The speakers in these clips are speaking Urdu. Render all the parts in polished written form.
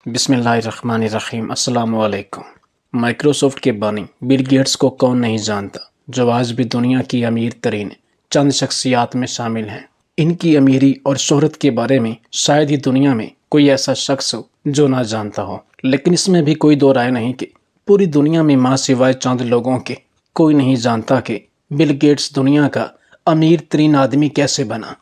بسم اللہ الرحمن الرحیم۔ السلام علیکم۔ مائکروسافٹ کے بانی بل گیٹس کو کون نہیں جانتا، جو آج بھی دنیا کی امیر ترین چند شخصیات میں شامل ہیں۔ ان کی امیری اور شہرت کے بارے میں شاید ہی دنیا میں کوئی ایسا شخص ہو جو نہ جانتا ہو، لیکن اس میں بھی کوئی دو رائے نہیں کہ پوری دنیا میں ماں سوائے چند لوگوں کے کوئی نہیں جانتا کہ بل گیٹس دنیا کا امیر ترین آدمی کیسے بنا۔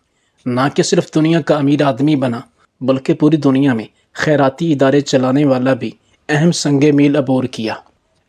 نہ کہ صرف دنیا کا امیر آدمی بنا، بلکہ پوری دنیا میں خیراتی ادارے چلانے والا بھی اہم سنگ میل عبور کیا۔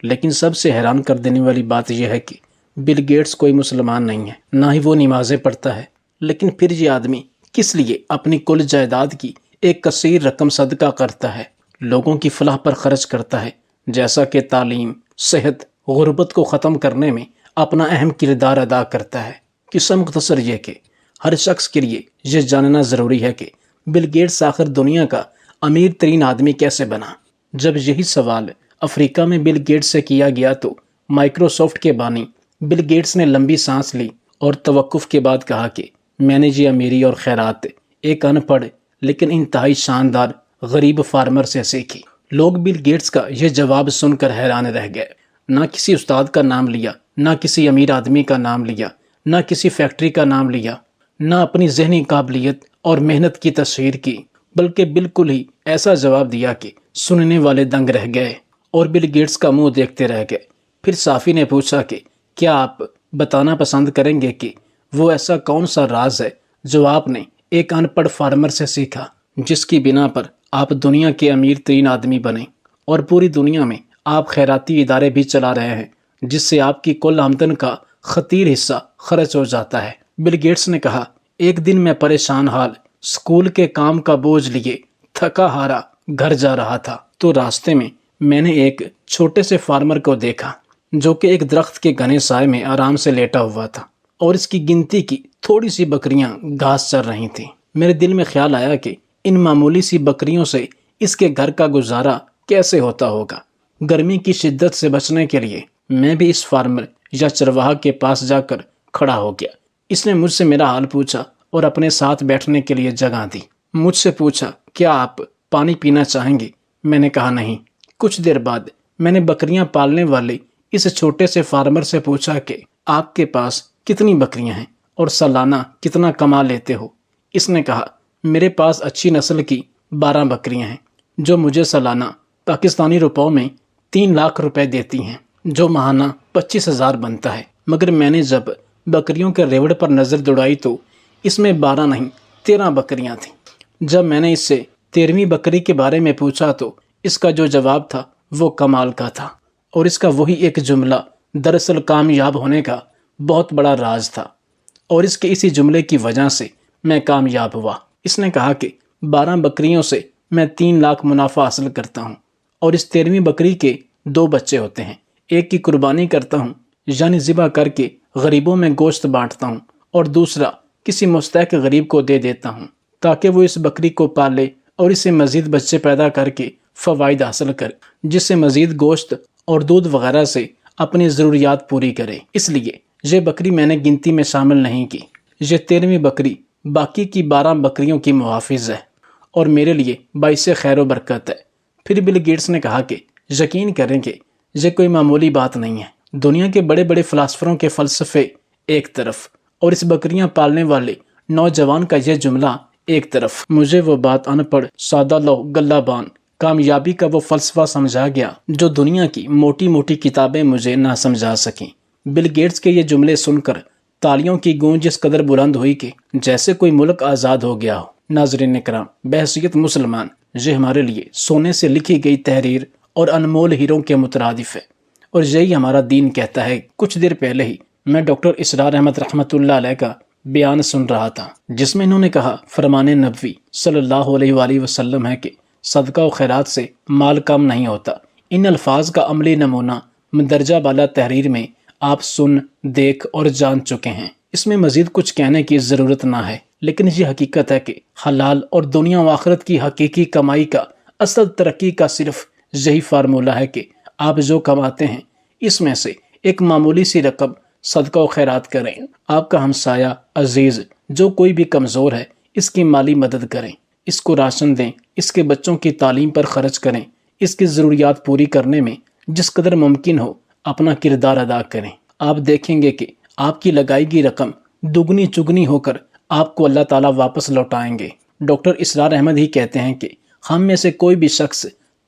لیکن سب سے حیران کر دینے والی بات یہ ہے کہ بل گیٹس کوئی مسلمان نہیں ہے، نہ ہی وہ نمازیں پڑھتا ہے، لیکن پھر یہ آدمی کس لیے اپنی کل جائیداد کی ایک کثیر رقم صدقہ کرتا ہے، لوگوں کی فلاح پر خرچ کرتا ہے، جیسا کہ تعلیم، صحت، غربت کو ختم کرنے میں اپنا اہم کردار ادا کرتا ہے۔ قصہ مختصر یہ کہ ہر شخص کے لیے یہ جاننا ضروری ہے کہ بل گیٹس آخر دنیا کا امیر ترین آدمی کیسے بنا۔ جب یہی سوال افریقہ میں بل گیٹس سے کیا گیا تو مائکروسافٹ کے بانی بل گیٹس نے لمبی سانس لی اور توقف کے بعد کہا کہ میں نے یہ امیری اور خیرات ایک ان پڑھ لیکن انتہائی شاندار غریب فارمر سے سیکھی۔ لوگ بل گیٹس کا یہ جواب سن کر حیران رہ گئے۔ نہ کسی استاد کا نام لیا، نہ کسی امیر آدمی کا نام لیا، نہ کسی فیکٹری کا نام لیا، نہ اپنی ذہنی قابلیت اور محنت کی تصویر کی، بلکہ بالکل ہی ایسا جواب دیا کہ سننے والے دنگ رہ گئے اور بل گیٹس کا منہ دیکھتے رہ گئے۔ پھر صحافی نے پوچھا کہ کیا آپ بتانا پسند کریں گے کہ وہ ایسا کون سا راز ہے جو آپ نے ایک ان پڑھ فارمر سے سیکھا، جس کی بنا پر آپ دنیا کے امیر ترین آدمی بنے اور پوری دنیا میں آپ خیراتی ادارے بھی چلا رہے ہیں، جس سے آپ کی کل آمدن کا خطیر حصہ خرچ ہو جاتا ہے۔ بل گیٹس نے کہا، ایک دن میں پریشان حال اسکول کے کام کا بوجھ لیے تھکا ہارا گھر جا رہا تھا تو راستے میں میں نے ایک چھوٹے سے فارمر کو دیکھا جو کہ ایک درخت کے گھنے سائے میں آرام سے لیٹا ہوا تھا اور اس کی گنتی کی تھوڑی سی بکریاں گھاس چر رہی تھیں۔ میرے دل میں خیال آیا کہ ان معمولی سی بکریوں سے اس کے گھر کا گزارا کیسے ہوتا ہوگا۔ گرمی کی شدت سے بچنے کے لیے میں بھی اس فارمر یا چرواہا کے پاس جا کر کھڑا ہو گیا۔ اس نے مجھ سے میرا حال پوچھا اور اپنے ساتھ بیٹھنے کے لیے جگہ دی۔ مجھ سے پوچھا، کیا آپ پانی پینا چاہیں گے؟ میں نے کہا نہیں۔ کچھ دیر بعد میں نے بکریاں پالنے والے اس چھوٹے سے فارمر سے پوچھا کہ آپ کے پاس کتنی بکریاں ہیں اور سالانہ کتنا کما لیتے ہو؟ اس نے کہا، میرے پاس اچھی نسل کی 12 بکریاں ہیں جو مجھے سالانہ پاکستانی روپوں میں 3 لاکھ روپے دیتی ہیں، جو ماہانہ 25,000 بنتا ہے۔ مگر میں نے جب بکریوں کے ریوڑ پر نظر دوڑائی تو اس میں 12 نہیں 13 بکریاں تھیں۔ جب میں نے اس سے 13ویں بکری کے بارے میں پوچھا تو اس کا جو جواب تھا وہ کمال کا تھا، اور اس کا وہی ایک جملہ دراصل کامیاب ہونے کا بہت بڑا راز تھا، اور اس کے اسی جملے کی وجہ سے میں کامیاب ہوا۔ اس نے کہا کہ 12 بکریوں سے میں 3 لاکھ منافع حاصل کرتا ہوں، اور اس 13ویں بکری کے 2 بچے ہوتے ہیں، ایک کی قربانی کرتا ہوں یعنی ذبح کر کے غریبوں میں گوشت بانٹتا ہوں، اور دوسرا کسی مستحق غریب کو دے دیتا ہوں تاکہ وہ اس بکری کو پالے اور اسے مزید بچے پیدا کر کے فوائد حاصل کرے، جس سے مزید گوشت اور دودھ وغیرہ سے اپنی ضروریات پوری کرے۔ اس لیے یہ بکری میں نے گنتی میں شامل نہیں کی۔ یہ 13ویں بکری باقی کی 12 بکریوں کی محافظ ہے اور میرے لیے باعث خیر و برکت ہے۔ پھر بل گیٹس نے کہا کہ یقین کریں کہ یہ کوئی معمولی بات نہیں ہے۔ دنیا کے بڑے بڑے فلاسفروں کے فلسفے ایک طرف اور اس بکریاں پالنے والے نوجوان کا یہ جملہ ایک طرف، مجھے وہ بات ان پڑھ سادہ لوہ گلہ بان کامیابی کا وہ فلسفہ سمجھا گیا جو دنیا کی موٹی موٹی کتابیں مجھے نہ سمجھا سکیں۔ بل گیٹس کے یہ جملے سن کر تالیوں کی گونج اس قدر بلند ہوئی کہ جیسے کوئی ملک آزاد ہو گیا ہو۔ ناظرین اکرام، بحیثیت مسلمان یہ ہمارے لیے سونے سے لکھی گئی تحریر اور انمول ہیروں کے مترادف ہے، اور یہی ہمارا دین کہتا ہے۔ کچھ دیر پہلے ہی میں ڈاکٹر اسرار احمد رحمۃ اللہ علیہ کا بیان سن رہا تھا، جس میں انہوں نے کہا، فرمان نبوی صلی اللہ علیہ وآلہ وسلم ہے کہ صدقہ و خیرات سے مال کم نہیں ہوتا۔ ان الفاظ کا عملی نمونہ مندرجہ بالا تحریر میں آپ سن، دیکھ اور جان چکے ہیں۔ اس میں مزید کچھ کہنے کی ضرورت نہ ہے، لیکن یہ حقیقت ہے کہ حلال اور دنیا و آخرت کی حقیقی کمائی کا اصل ترقی کا صرف یہی فارمولہ ہے کہ آپ جو کماتے ہیں اس میں سے ایک معمولی سی رقم صدقہ و خیرات کریں۔ آپ کا ہمسایہ عزیز جو کوئی بھی کمزور ہے اس کی مالی مدد کریں۔ اس کو راشن دیں، اس کے بچوں کی تعلیم پر خرچ کریں، اس کی ضروریات پوری کرنے میں جس قدر ممکن ہو اپنا کردار ادا کریں۔ آپ دیکھیں گے کہ آپ کی لگائی گئی رقم دگنی چگنی ہو کر آپ کو اللہ تعالیٰ واپس لوٹائیں گے۔ ڈاکٹر اسرار احمد ہی کہتے ہیں کہ ہم میں سے کوئی بھی شخص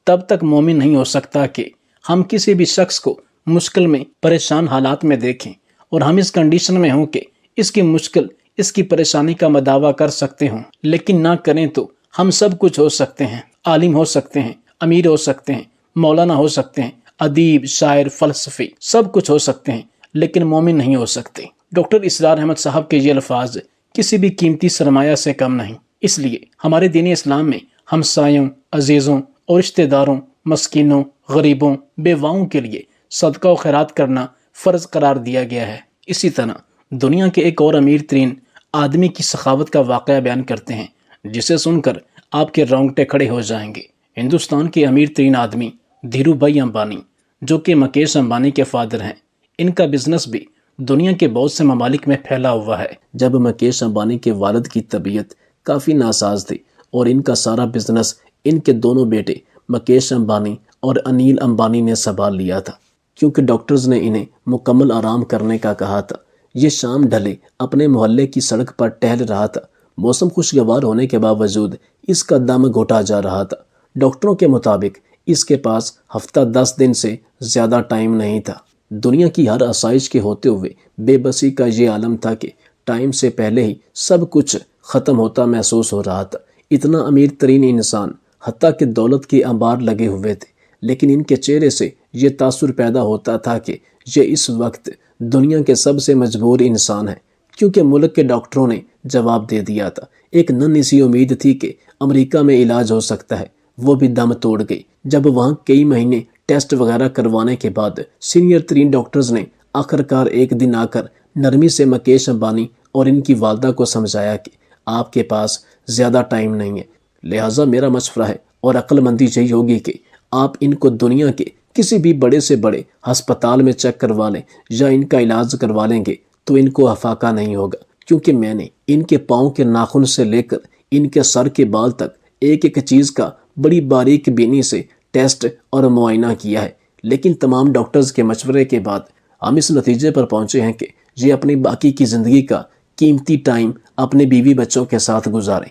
تب تک مومن نہیں ہو سکتا کہ ہم کسی بھی شخص کو مشکل میں پریشان حالات میں دیکھیں اور ہم اس کنڈیشن میں ہوں کہ اس کی مشکل، اس کی پریشانی کا مداوع کر سکتے ہوں، لیکن نہ کریں تو ہم سب کچھ ہو سکتے ہیں، عالم ہو سکتے ہیں، امیر ہو سکتے ہیں، مولانا ہو سکتے ہیں، ادیب، شاعر، فلسفی، سب کچھ ہو سکتے ہیں، لیکن مومن نہیں ہو سکتے۔ ڈاکٹر اسرار احمد صاحب کے یہ الفاظ کسی بھی قیمتی سرمایہ سے کم نہیں۔ اس لیے ہمارے دین اسلام میں ہمسایوں، عزیزوں اور رشتہ داروں، مسکینوں، غریبوں، بیواؤں کے لیے صدقہ و خیرات کرنا فرض قرار دیا گیا ہے۔ اسی طرح دنیا کے ایک اور امیر ترین آدمی کی سخاوت کا واقعہ بیان کرتے ہیں جسے سن کر آپ کے رونگٹے کھڑے ہو جائیں گے۔ ہندوستان کے امیر ترین آدمی دھیرو بھائی امبانی، جو کہ مکیش امبانی کے فادر ہیں، ان کا بزنس بھی دنیا کے بہت سے ممالک میں پھیلا ہوا ہے۔ جب مکیش امبانی کے والد کی طبیعت کافی ناساز تھی اور ان کا سارا بزنس ان کے دونوں بیٹے مکیش امبانی اور انیل امبانی نے سنبھال لیا تھا، کیونکہ ڈاکٹرز نے انہیں مکمل آرام کرنے کا کہا تھا۔ یہ شام ڈھلے اپنے محلے کی سڑک پر ٹہل رہا تھا۔ موسم خوشگوار ہونے کے باوجود اس کا دم گھٹا جا رہا تھا۔ ڈاکٹروں کے مطابق اس کے پاس ہفتہ 10 دن سے زیادہ ٹائم نہیں تھا۔ دنیا کی ہر آسائش کے ہوتے ہوئے بے بسی کا یہ عالم تھا کہ ٹائم سے پہلے ہی سب کچھ ختم ہوتا محسوس ہو رہا تھا۔ اتنا امیر ترین انسان، حتیٰ کہ دولت کے انبار لگے ہوئے تھے، لیکن ان کے چہرے سے یہ تاثر پیدا ہوتا تھا کہ یہ اس وقت دنیا کے سب سے مجبور انسان ہے، کیونکہ ملک کے ڈاکٹروں نے جواب دے دیا تھا۔ ایک ننھی سی امید تھی کہ امریکہ میں علاج ہو سکتا ہے، وہ بھی دم توڑ گئی جب وہاں کئی مہینے ٹیسٹ وغیرہ کروانے کے بعد سینئر ترین ڈاکٹرز نے آخرکار ایک دن آ کر نرمی سے مکیش امبانی اور ان کی والدہ کو سمجھایا کہ آپ کے پاس زیادہ ٹائم نہیں ہے، لہٰذا میرا مشورہ ہے اور عقل مندی یہی ہوگی کہ آپ ان کو دنیا کے کسی بھی بڑے سے بڑے ہسپتال میں چیک کروا لیں یا ان کا علاج کروا لیں گے تو ان کو افاقہ نہیں ہوگا، کیونکہ میں نے ان کے پاؤں کے ناخن سے لے کر ان کے سر کے بال تک ایک ایک چیز کا بڑی باریک بینی سے ٹیسٹ اور معائنہ کیا ہے، لیکن تمام ڈاکٹرز کے مشورے کے بعد ہم اس نتیجے پر پہنچے ہیں کہ یہ اپنی باقی کی زندگی کا قیمتی ٹائم اپنے بیوی بچوں کے ساتھ گزاریں۔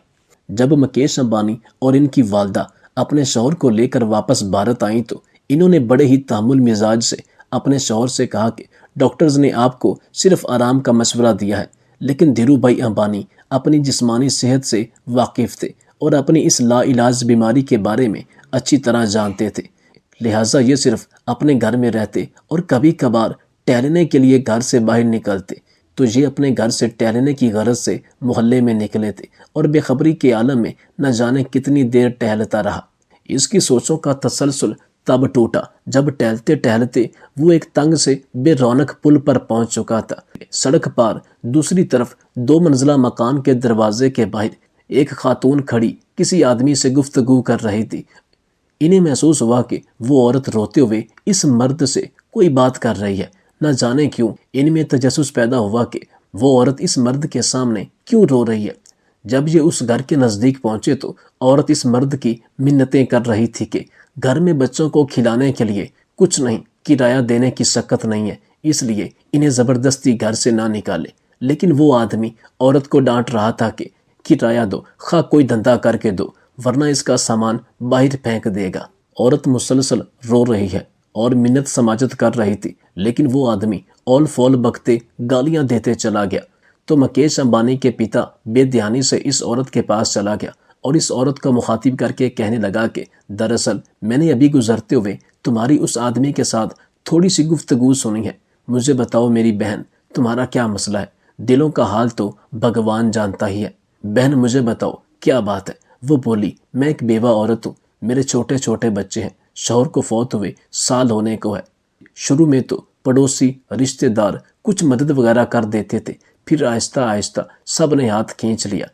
جب مکیش امبانی اور ان کی والدہ اپنے شوہر کو لے کر واپس بھارت آئیں تو انہوں نے بڑے ہی تحمل مزاج سے اپنے شوہر سے کہا کہ ڈاکٹرز نے آپ کو صرف آرام کا مشورہ دیا ہے، لیکن دھیرو بھائی امبانی اپنی جسمانی صحت سے واقف تھے اور اپنی اس لا علاج بیماری کے بارے میں اچھی طرح جانتے تھے، لہٰذا یہ صرف اپنے گھر میں رہتے اور کبھی کبھار ٹہلنے کے لیے گھر سے باہر نکلتے۔ تو یہ اپنے گھر سے ٹہلنے کی غرض سے محلے میں نکلے تھے اور بے خبری کے عالم میں نہ جانے کتنی دیر ٹہلتا رہا۔ اس کی سوچوں کا تسلسل تب ٹوٹا جب ٹہلتے ٹہلتے وہ ایک تنگ سے بے رونق پل پر پہنچ چکا تھا۔ سڑک پار دوسری طرف 2 منزلہ مکان کے دروازے کے باہر ایک خاتون کھڑی کسی آدمی سے گفتگو کر رہی تھی۔ انہیں محسوس ہوا کہ وہ عورت روتے ہوئے اس مرد سے کوئی بات کر رہی ہے۔ نہ جانے کیوں ان میں تجسس پیدا ہوا کہ وہ عورت اس مرد کے سامنے کیوں رو رہی ہے۔ جب یہ اس گھر کے نزدیک پہنچے تو عورت اس مرد کی منتیں کر رہی تھی کہ گھر میں بچوں کو کھلانے کے لیے کچھ نہیں، کرایہ دینے کی سکت نہیں ہے، اس لیے انہیں زبردستی گھر سے نہ نکالے۔ لیکن وہ آدمی عورت کو ڈانٹ رہا تھا کہ کرایہ دو، خواہ کوئی دھندا کر کے دو، ورنہ اس کا سامان باہر پھینک دے گا۔ عورت مسلسل رو رہی ہے اور منت سماجت کر رہی تھی، لیکن وہ آدمی اول فول بکتے گالیاں دیتے چلا گیا۔ تو مکیش امبانی کے پتا بے دھیانی سے اس عورت کے پاس چلا گیا اور اس عورت کو مخاطب کر کے کہنے لگا کہ دراصل میں نے ابھی گزرتے ہوئے تمہاری اس آدمی کے ساتھ تھوڑی سی گفتگو سنی ہے۔ مجھے بتاؤ میری بہن، تمہارا کیا مسئلہ ہے؟ دلوں کا حال تو بھگوان جانتا ہی ہے۔ بہن مجھے بتاؤ کیا بات ہے؟ وہ بولی، میں ایک بیوہ عورت ہوں، میرے چھوٹے چھوٹے بچے ہیں، شوہر کو فوت ہوئے سال ہونے کو ہے۔ شروع میں تو پڑوسی رشتہ دار کچھ مدد وغیرہ کر دیتے تھے، پھر آہستہ آہستہ سب نے ہاتھ کھینچ لیا۔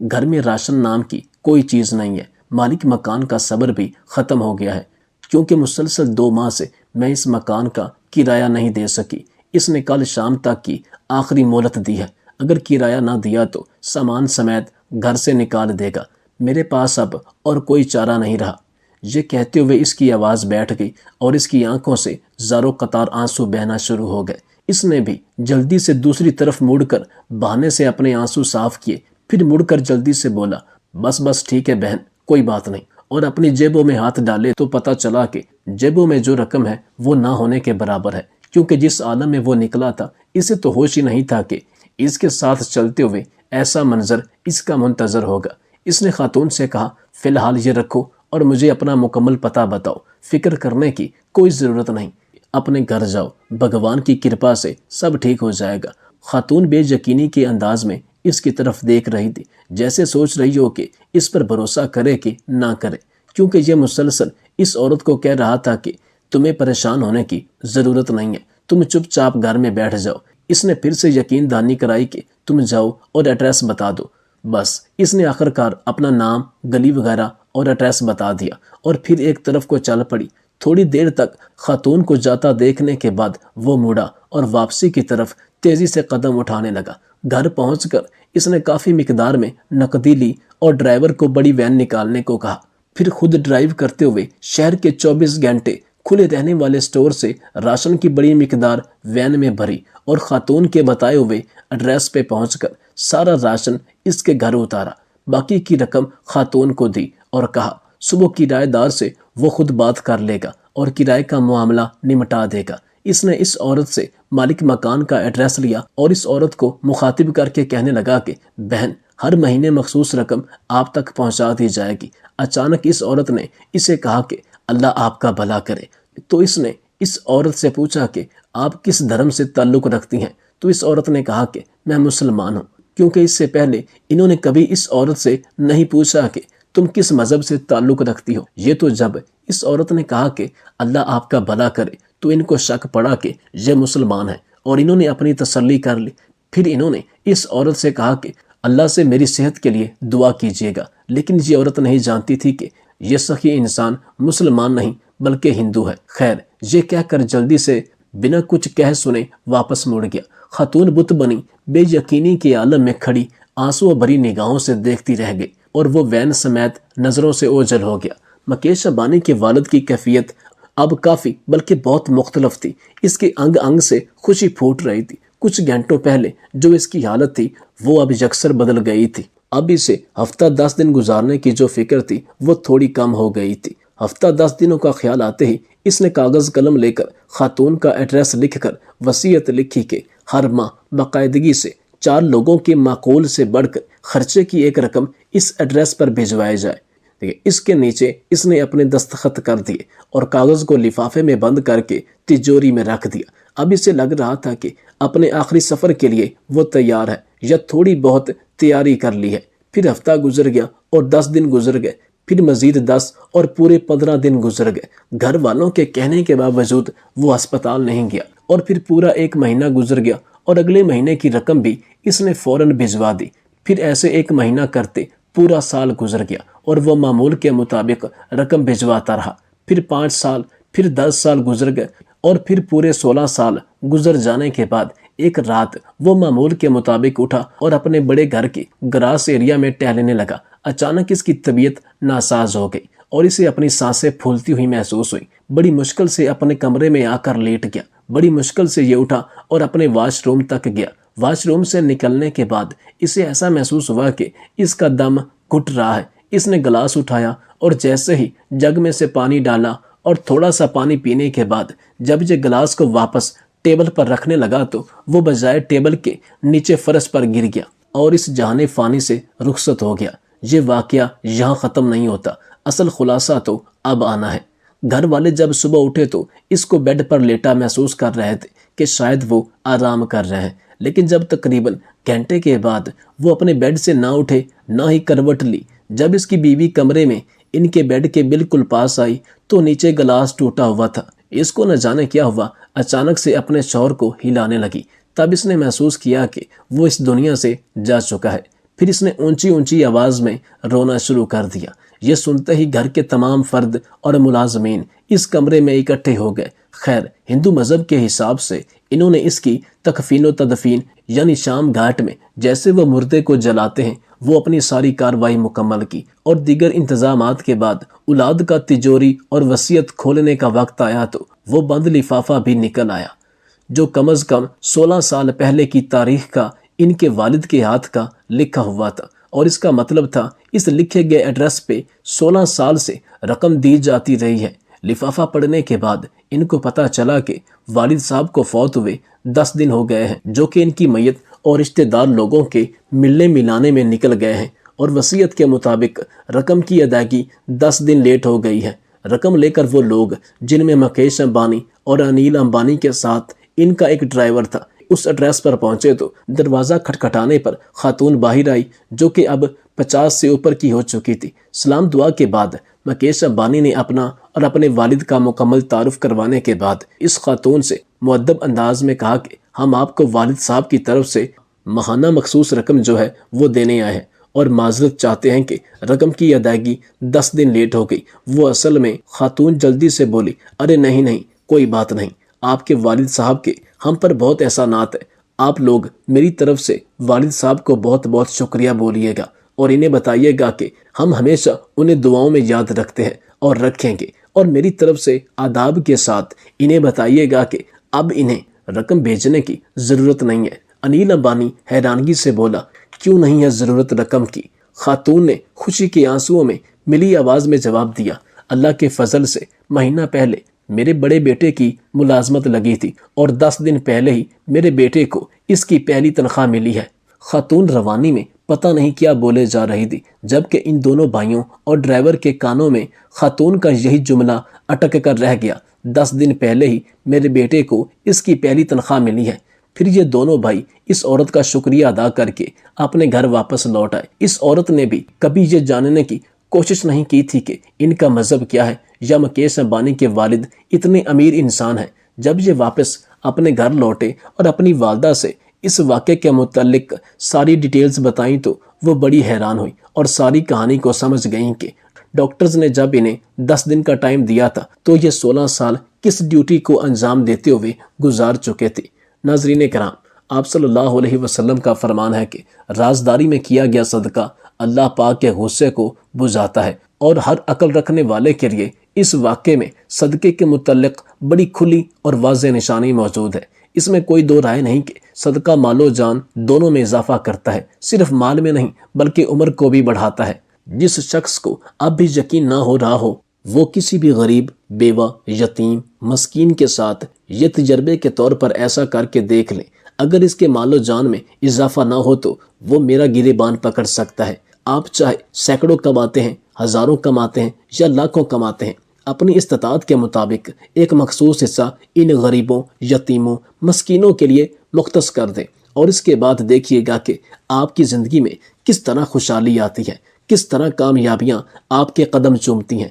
گھر میں راشن نام کی کوئی چیز نہیں ہے، مالک مکان کا صبر بھی ختم ہو گیا ہے، کیونکہ مسلسل 2 ماہ سے میں اس مکان کا کرایہ نہیں دے سکی۔ اس نے کل شام تک کی آخری مہلت دی ہے، اگر کرایہ نہ دیا تو سامان سمیت گھر سے نکال دے گا۔ میرے پاس اب اور کوئی چارہ نہیں رہا۔ یہ کہتے ہوئے اس کی آواز بیٹھ گئی اور اس کی آنکھوں سے زاروں قطار آنسو بہنا شروع ہو گئے۔ اس نے بھی جلدی سے دوسری طرف مڑ کر بہانے سے اپنے آنسو صاف کیے، پھر مڑ کر جلدی سے بولا، بس ٹھیک ہے بہن، کوئی بات نہیں، اور اپنی جیبوں میں ہاتھ ڈالے تو پتہ چلا کہ جیبوں میں جو رقم ہے وہ نہ ہونے کے برابر ہے، کیونکہ جس عالم میں وہ نکلا تھا اسے تو ہوش ہی نہیں تھا کہ اس کے ساتھ چلتے ہوئے ایسا منظر اس کا منتظر ہوگا۔ اس نے خاتون سے کہا، فی الحال یہ رکھو اور مجھے اپنا مکمل پتہ بتاؤ، فکر کرنے کی کوئی ضرورت نہیں، اپنے گھر جاؤ، بھگوان کی کرپا سے سب ٹھیک ہو جائے گا۔ خاتون بے یقینی کے انداز میں اس کی طرف دیکھ رہی تھی، جیسے سوچ رہی ہو کہ اس پر بھروسہ کرے کہ نہ کرے، کیونکہ یہ مسلسل اس عورت کو کہہ رہا تھا کہ تمہیں پریشان ہونے کی ضرورت نہیں ہے، تم چپ چاپ گھر میں بیٹھ جاؤ۔ اس نے پھر سے یقین دہانی کرائی کہ تم جاؤ اور ایڈریس بتا دو۔ بس اس نے آخرکار اپنا نام، گلی وغیرہ اور ایڈریس بتا دیا اور پھر ایک طرف کو چل پڑی۔ تھوڑی دیر تک خاتون کو جاتا دیکھنے کے بعد وہ مڑا اور واپسی کی طرف تیزی سے قدم اٹھانے لگا۔ گھر پہنچ کر اس نے کافی مقدار میں نقدی لی اور ڈرائیور کو بڑی وین نکالنے کو کہا، پھر خود ڈرائیو کرتے ہوئے شہر کے 24 گھنٹے کھلے رہنے والے سٹور سے راشن کی بڑی مقدار وین میں بھری اور خاتون کے بتائے ہوئے ایڈریس پہ پہنچ کر سارا راشن اس کے گھر اتارا۔ باقی کی رقم خاتون کو دی اور کہا صبح کرایہ دار سے وہ خود بات کر لے گا اور کرائے کا معاملہ نمٹا دے گا۔ اس نے اس عورت سے مالک مکان کا ایڈریس لیا اور اس عورت کو مخاطب کر کے کہنے لگا کہ بہن، ہر مہینے مخصوص رقم آپ تک پہنچا دی جائے گی۔ اچانک اس عورت نے اسے کہا کہ اللہ آپ کا بھلا کرے۔ تو اس نے اس عورت سے پوچھا کہ آپ کس دھرم سے تعلق رکھتی ہیں؟ تو اس عورت نے کہا کہ میں مسلمان ہوں، کیونکہ اس سے پہلے انہوں نے کبھی اس عورت سے نہیں پوچھا کہ تم کس مذہب سے تعلق رکھتی ہو۔ یہ تو جب اس عورت نے کہا کہ اللہ آپ کا بھلا کرے تو ان کو شک پڑا کہ یہ مسلمان ہے اور انہوں نے اپنی تسلی کر لی۔ پھر انہوں نے اس عورت سے کہا کہ اللہ سے میری صحت کے لیے دعا کیجیے گا، لیکن یہ عورت نہیں جانتی تھی کہ یہ سخی انسان مسلمان نہیں بلکہ ہندو ہے۔ خیر، یہ کہہ کر جلدی سے بنا کچھ کہہ سنے واپس مڑ گیا۔ خاتون بت بنی بے یقینی کے عالم میں کھڑی آنسو بھری نگاہوں سے دیکھتی رہ گئی اور وہ وین سمیت نظروں سے اوجھل ہو گیا۔ مکیش امبانی کے والد کی کیفیت اب کافی بلکہ بہت مختلف تھی۔ اس کے انگ انگ سے خوشی پھوٹ رہی تھی۔ کچھ گھنٹوں پہلے جو اس کی حالت تھی وہ اب یکسر بدل گئی تھی۔ اب اسے ہفتہ 10 دن گزارنے کی جو فکر تھی وہ تھوڑی کم ہو گئی تھی۔ ہفتہ 10 دنوں کا خیال آتے ہی اس نے کاغذ قلم لے کر خاتون کا ایڈریس لکھ کر وصیت لکھی کہ ہر ماہ باقاعدگی سے 4 لوگوں کے معقول سے بڑھ کر خرچے کی ایک رقم اس ایڈریس پر بھجوائی جائے۔ اس کے نیچے اس نے اپنے دستخط کر دیے اور کاغذ کو لفافے میں بند کر کے تجوری میں رکھ دیا۔ اب اسے لگ رہا تھا کہ اپنے آخری سفر کے لیے وہ تیار ہے یا تھوڑی بہت تیاری کر لی ہے۔ پھر ہفتہ گزر گیا اور 10 دن گزر گئے، پھر مزید 10 اور پورے 15 دن گزر گئے۔ گھر والوں کے کہنے کے باوجود وہ ہسپتال نہیں گیا اور پھر پورا 1 مہینہ گزر گیا اور اگلے مہینے کی رقم بھی اس نے فوراً بھجوا دی۔ پھر ایسے 1 مہینہ کرتے پورا سال گزر گیا اور وہ معمول کے مطابق رقم بھجواتا رہا۔ پھر 5 سال، پھر 10 سال گزر گئے اور پھر پورے 16 سال گزر جانے کے بعد ایک رات وہ معمول کے مطابق اٹھا اور اپنے بڑے گھر کے گراس ایریا میں ٹہلنے لگا۔ اچانک اس کی طبیعت ناساز ہو گئی اور اسے اپنی سانسیں پھولتی ہوئی محسوس ہوئی۔ بڑی مشکل سے اپنے کمرے میں آ کر لیٹ گیا۔ بڑی مشکل سے یہ اٹھا اور اپنے واش روم تک گیا۔ واش روم سے نکلنے کے بعد اسے ایسا محسوس ہوا کہ اس کا دم گھٹ رہا ہے۔ اس نے گلاس اٹھایا اور جیسے ہی جگ میں سے پانی ڈالا اور تھوڑا سا پانی پینے کے بعد جب یہ گلاس کو واپس ٹیبل پر رکھنے لگا تو وہ بجائے ٹیبل کے نیچے فرش پر گر گیا اور اس جہان فانی سے رخصت ہو گیا۔ یہ واقعہ یہاں ختم نہیں ہوتا، اصل خلاصہ تو اب آنا ہے۔ گھر والے جب صبح اٹھے تو اس کو بیڈ پر لیٹا محسوس کر رہے تھے کہ شاید وہ آرام کر رہے ہیں، لیکن جب تقریباً گھنٹے کے بعد وہ اپنے بیڈ سے نہ اٹھے نہ ہی کروٹ لی، جب اس کی بیوی کمرے میں ان کے بیڈ کے بالکل پاس آئی تو نیچے گلاس ٹوٹا ہوا تھا۔ اس کو نہ جانے کیا ہوا، اچانک سے اپنے شوہر کو ہلانے لگی۔ تب اس نے محسوس کیا کہ وہ اس دنیا سے جا چکا ہے۔ پھر اس نے اونچی اونچی آواز میں رونا شروع کر دیا۔ یہ سنتے ہی گھر کے تمام فرد اور ملازمین اس کمرے میں اکٹھے ہو گئے۔ خیر، ہندو مذہب کے حساب سے انہوں نے اس کی تکفین و تدفین یعنی شام گھاٹ میں جیسے وہ مردے کو جلاتے ہیں وہ اپنی ساری کارروائی مکمل کی اور دیگر انتظامات کے بعد اولاد کا تجوری اور وصیت کھولنے کا وقت آیا تو وہ بند لفافہ بھی نکل آیا جو کم از کم 16 سال پہلے کی تاریخ کا ان کے والد کے ہاتھ کا لکھا ہوا تھا، اور اس کا مطلب تھا اس لکھے گئے ایڈریس پہ 16 سال سے رقم دی جاتی رہی ہے۔ لفافہ پڑھنے کے بعد ان کو پتہ چلا کہ والد صاحب کو فوت ہوئے 10 دن ہو گئے ہیں، جو کہ ان کی میت اور رشتہ دار لوگوں کے ملنے ملانے میں نکل گئے ہیں، اور وصیت کے مطابق رقم کی ادائیگی 10 دن لیٹ ہو گئی ہے۔ رقم لے کر وہ لوگ جن میں مکیش امبانی اور انیل امبانی کے ساتھ ان کا ایک ڈرائیور تھا اس ایڈریس پر پہنچے تو دروازہ کھٹکھٹانے پر خاتون باہر آئی جو کہ اب 50 سے اوپر کی ہو چکی تھی۔ سلام دعا کے بعد مکیش امبانی نے اپنا اور اپنے والد کا مکمل تعارف کروانے کے بعد اس خاتون سے مؤدب انداز میں کہا کہ ہم آپ کو والد صاحب کی طرف سے ماہانہ مخصوص رقم جو ہے وہ دینے آئے ہیں اور معذرت چاہتے ہیں کہ رقم کی ادائیگی 10 دن لیٹ ہو گئی۔ وہ اصل میں خاتون جلدی سے بولی، ارے نہیں کوئی بات نہیں، آپ کے والد صاحب کے ہم پر بہت احسانات ہے، آپ لوگ میری طرف سے والد صاحب کو بہت بہت شکریہ بولیے گا اور انہیں بتائیے گا کہ ہم ہمیشہ انہیں دعاؤں میں یاد رکھتے ہیں اور رکھیں گے، اور میری طرف سے آداب کے ساتھ انہیں بتائیے گا کہ اب انہیں رقم بھیجنے کی ضرورت نہیں ہے۔ انیل امبانی حیرانگی سے بولا، کیوں نہیں ہے ضرورت رقم کی؟ خاتون نے خوشی کے آنسوؤں میں ملی آواز میں جواب دیا، اللہ کے فضل سے مہینہ پہلے میرے بڑے بیٹے کی ملازمت لگی تھی اور 10 دن پہلے ہی میرے بیٹے کو اس کی پہلی تنخواہ ملی ہے۔ خاتون روانی میں پتہ نہیں کیا بولے جا رہی تھی، جبکہ ان دونوں بھائیوں اور ڈرائیور کے کانوں میں خاتون کا یہی جملہ اٹک کر رہ گیا، 10 دن پہلے ہی میرے بیٹے کو اس کی پہلی تنخواہ ملی ہے۔ پھر یہ دونوں بھائی اس عورت کا شکریہ ادا کر کے اپنے گھر واپس لوٹ آئے۔ اس عورت نے بھی کبھی یہ جاننے کی کوشش نہیں کی تھی کہ ان کا مذہب کیا ہے یا مکیش امبانی کے والد اتنے امیر انسان ہیں۔ جب یہ واپس اپنے گھر لوٹے اور اپنی والدہ سے اس واقعے کے متعلق ساری ڈیٹیلز بتائیں تو وہ بڑی حیران ہوئی اور ساری کہانی کو سمجھ گئیں کہ ڈاکٹرز نے جب انہیں 10 دن کا ٹائم دیا تھا تو یہ 16 سال کس ڈیوٹی کو انجام دیتے ہوئے گزار چکے تھے۔ ناظرین کرام، آپ صلی اللہ علیہ وسلم کا فرمان ہے کہ رازداری میں کیا گیا صدقہ اللہ پاک کے غصے کو بجھاتا ہے، اور ہر عقل رکھنے والے کے لیے اس واقعے میں صدقے کے متعلق بڑی کھلی اور واضح نشانی موجود ہے۔ اس میں کوئی دو رائے نہیں کہ صدقہ مال و جان دونوں میں اضافہ کرتا ہے، صرف مال میں نہیں بلکہ عمر کو بھی بڑھاتا ہے۔ جس شخص کو اب بھی یقین نہ ہو رہا ہو وہ کسی بھی غریب، بیوہ، یتیم، مسکین کے ساتھ یہ تجربے کے طور پر ایسا کر کے دیکھ لیں، اگر اس کے مال و جان میں اضافہ نہ ہو تو وہ میرا گریبان پکڑ سکتا ہے۔ آپ چاہے سینکڑوں کماتے ہیں، ہزاروں کماتے ہیں یا لاکھوں کماتے ہیں، اپنی استطاعت کے مطابق ایک مخصوص حصہ ان غریبوں، یتیموں، مسکینوں کے لیے مختص کر دیں، اور اس کے بعد دیکھیے گا کہ آپ کی زندگی میں کس طرح خوشحالی آتی ہے، کس طرح کامیابیاں آپ کے قدم چومتی ہیں۔